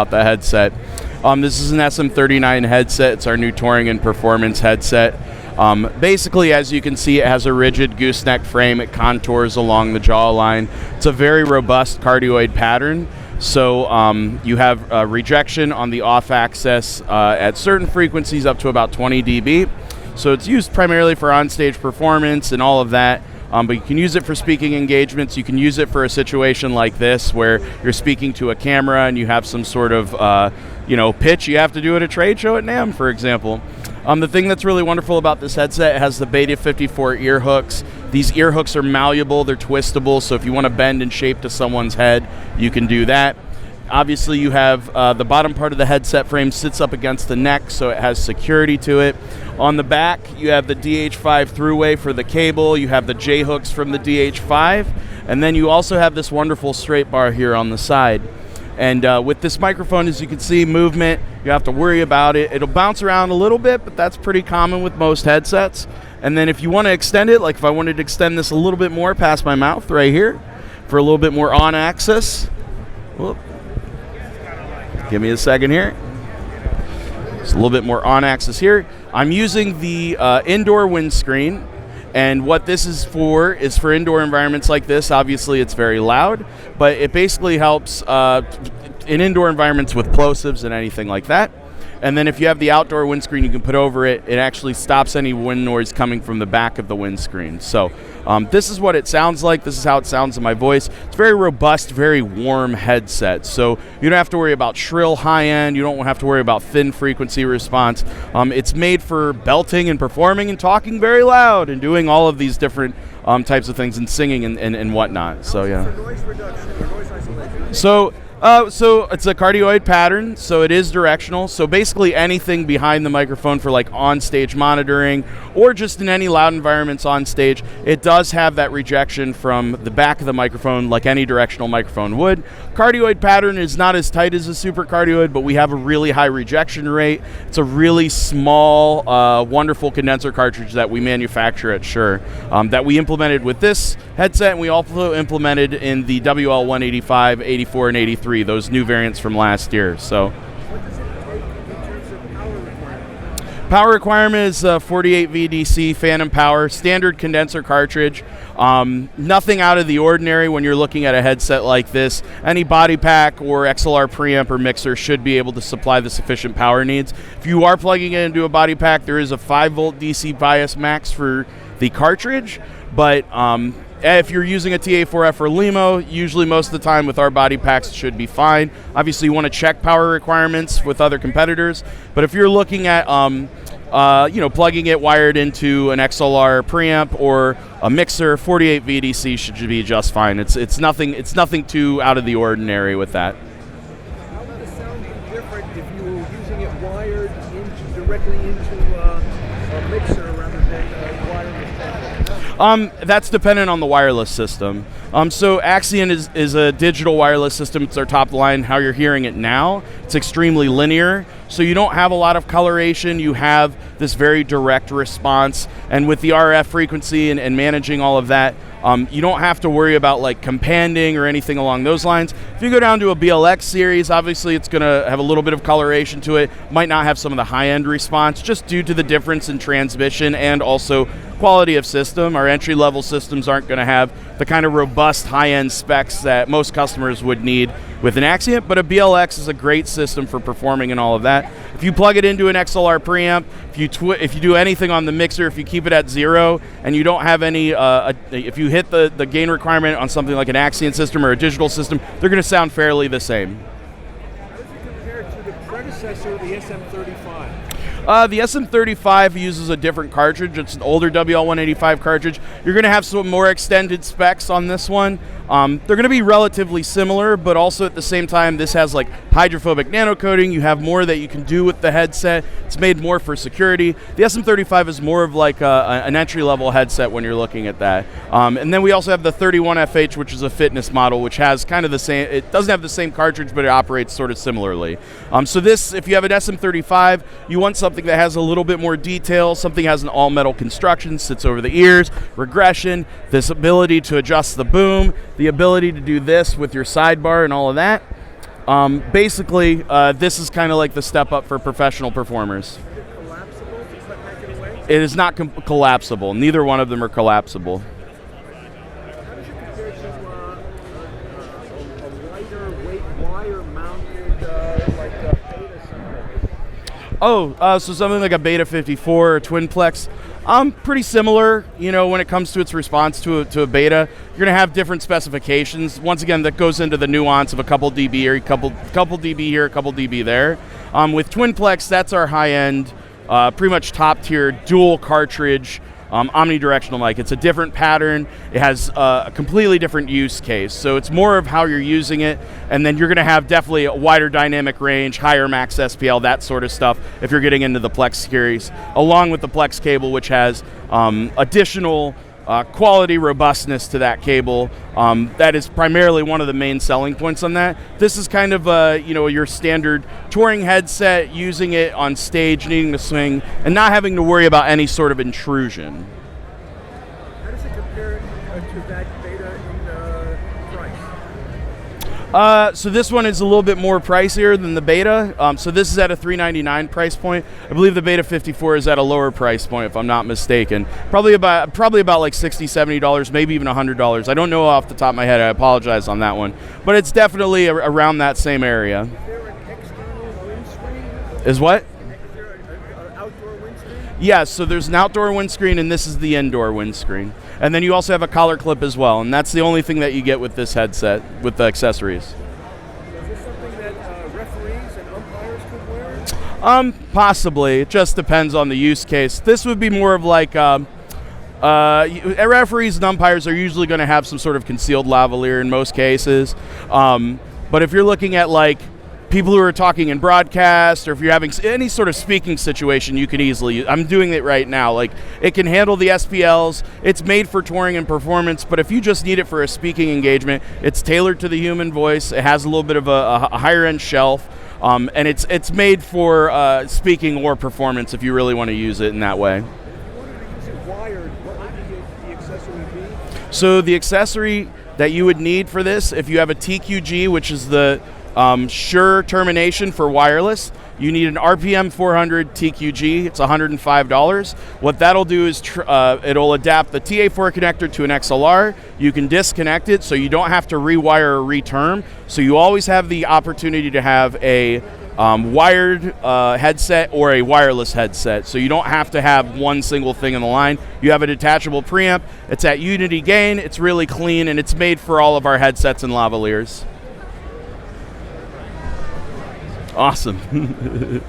about the headset. This is an SM-39 headset. It's our new touring and performance headset. Basically, as you can see, it has a rigid gooseneck frame. It contours along the jawline. It's a very robust cardioid pattern. So you have rejection on the off axis at certain frequencies up to about 20 dB. So it's used primarily for onstage performance and all of that. But you can use it for speaking engagements. You can use it for a situation like this where you're speaking to a camera and you have some sort of pitch you have to do at a trade show at NAMM, for example. The thing that's really wonderful about this headset, it has the Beta 54 ear hooks. These ear hooks are malleable, they're twistable, so if you want to bend and shape to someone's head, you can do that. Obviously, you have the bottom part of the headset frame sits up against the neck, so it has security to it. On the back, you have the DH5 throughway for the cable. You have the J-hooks from the DH5. And then you also have this wonderful straight bar here on the side. And with this microphone, as you can see, movement, you have to worry about it. It'll bounce around a little bit, but that's pretty common with most headsets. And then if you want to extend it, like if I wanted to extend this a little bit more past my mouth right here for a little bit more on axis. Whoop. Give me a second here. Just a little bit more on axis here. I'm using the indoor windscreen, and what this is for indoor environments like this. Obviously, it's very loud, but it basically helps in indoor environments with plosives and anything like that. And then if you have the outdoor windscreen you can put over it, it actually stops any wind noise coming from the back of the windscreen. So this is what it sounds like. This is how it sounds in my voice. It's very robust, very warm headset. So you don't have to worry about shrill high end. You don't have to worry about thin frequency response. It's made for belting and performing and talking very loud and doing all of these different types of things and singing and whatnot. So yeah. For noise reduction or noise isolation? So it's a cardioid pattern, so it is directional. So basically anything behind the microphone for like on-stage monitoring or just in any loud environments on stage, it does have that rejection from the back of the microphone like any directional microphone would. Cardioid pattern is not as tight as a super cardioid, but we have a really high rejection rate. It's a really small, wonderful condenser cartridge that we manufacture at Shure that we implemented with this headset, and we also implemented in the WL185, 84, and 83. Those new variants from last year. So What does it take in terms of power requirement? power requirement is 48 VDC phantom power, standard condenser cartridge. Nothing out of the ordinary when you're looking at a headset like this. Any body pack or XLR preamp or mixer should be able to supply the sufficient power needs. If you are plugging it into a body pack, there is a 5-volt DC bias max for the cartridge, but if you're using a TA4F or Limo, usually most of the time with our body packs it should be fine. Obviously you want to check power requirements with other competitors, but if you're looking at plugging it wired into an XLR preamp or a mixer, 48 VDC should be just fine. It's nothing too out of the ordinary with that. How would the sound be different if you were using it wired directly into a mixer rather than wireless? That's dependent on the wireless system. So Axion is a digital wireless system. It's our top line. How you're hearing it now, it's extremely linear. So you don't have a lot of coloration. You have this very direct response. And with the RF frequency and managing all of that, you don't have to worry about like companding or anything along those lines. If you go down to a BLX series, obviously it's going to have a little bit of coloration to it. Might not have some of the high-end response just due to the difference in transmission and also quality of system. Our entry-level systems aren't going to have the kind of robust high-end specs that most customers would need with an Axion, but a BLX is a great system for performing and all of that. If you plug it into an XLR preamp, if you do anything on the mixer, if you keep it at 0 and you don't have any, if you hit the gain requirement on something like an Axion system or a digital system, they're going to sound fairly the same. How does it compare to the predecessor, the SM-35? The SM-35 uses a different cartridge. It's an older WL185 cartridge. You're going to have some more extended specs on this one. They're going to be relatively similar, but also at the same time, this has like hydrophobic nano coating. You have more that you can do with the headset. It's made more for security. The SM-35 is more of like an entry-level headset when you're looking at that. And then we also have the 31FH, which is a fitness model, which has kind of the same, it doesn't have the same cartridge, but it operates sort of similarly. So this, if you have an SM-35, you want something that has a little bit more detail, something that has an all-metal construction, sits over the ears, regression, this ability to adjust the boom, the ability to do this with your sidebar and all of that. Basically, this is kind of like the step up for professional performers. Is it collapsible? Does that make it away? It is not collapsible. Neither one of them are collapsible. How does it compare to a lighter weight wire mounted Beta something? Oh, so something like a Beta 54 or Twinplex. Pretty similar, when it comes to its response to a Beta. You're going to have different specifications. Once again, that goes into the nuance of a couple dB here, a couple dB here, a couple dB there. With Twinplex, that's our high-end, pretty much top-tier dual cartridge omnidirectional mic. It's a different pattern. It has a completely different use case. So it's more of how you're using it, and then you're going to have definitely a wider dynamic range, higher max SPL, that sort of stuff if you're getting into the Plex series, along with the Plex cable, which has additional quality robustness to that cable. That is primarily one of the main selling points on that. This is kind of your standard touring headset, using it on stage, needing to swing, and not having to worry about any sort of intrusion. How does it compare to that Beta in price? So this one is a little bit more pricier than the Beta. So this is at a $399 price point. I believe the Beta 54 is at a lower price point, if I'm not mistaken. Probably about like $60, $70, maybe even $100. I don't know off the top of my head. I apologize on that one, but it's definitely around that same area. Is there an external windscreen? Is what? Is there an outdoor windscreen? Yes, so there's an outdoor windscreen, and this is the indoor windscreen. And then you also have a collar clip as well, and that's the only thing that you get with this headset, with the accessories. Is this something that referees and umpires could wear? Possibly. It just depends on the use case. This would be more of like, referees and umpires are usually going to have some sort of concealed lavalier in most cases. But if you're looking at like people who are talking in broadcast, or if you're having any sort of speaking situation, you can easily use. I'm doing it right now. Like, it can handle the SPLs. It's made for touring and performance, but if you just need it for a speaking engagement, it's tailored to the human voice. It has a little bit of a higher end shelf, and it's made for speaking or performance if you really want to use it in that way. If you wanted to use it wired, what would the accessory be? So the accessory that you would need for this, if you have a TQG, which is the Shure termination for wireless, you need an RPM 400 TQG. It's $105. What that'll do is it'll adapt the TA4 connector to an XLR. You can disconnect it, so you don't have to rewire or reterm. So you always have the opportunity to have a wired headset or a wireless headset. So you don't have to have one single thing in the line. You have a detachable preamp. It's at unity gain. It's really clean, and it's made for all of our headsets and lavaliers. Awesome.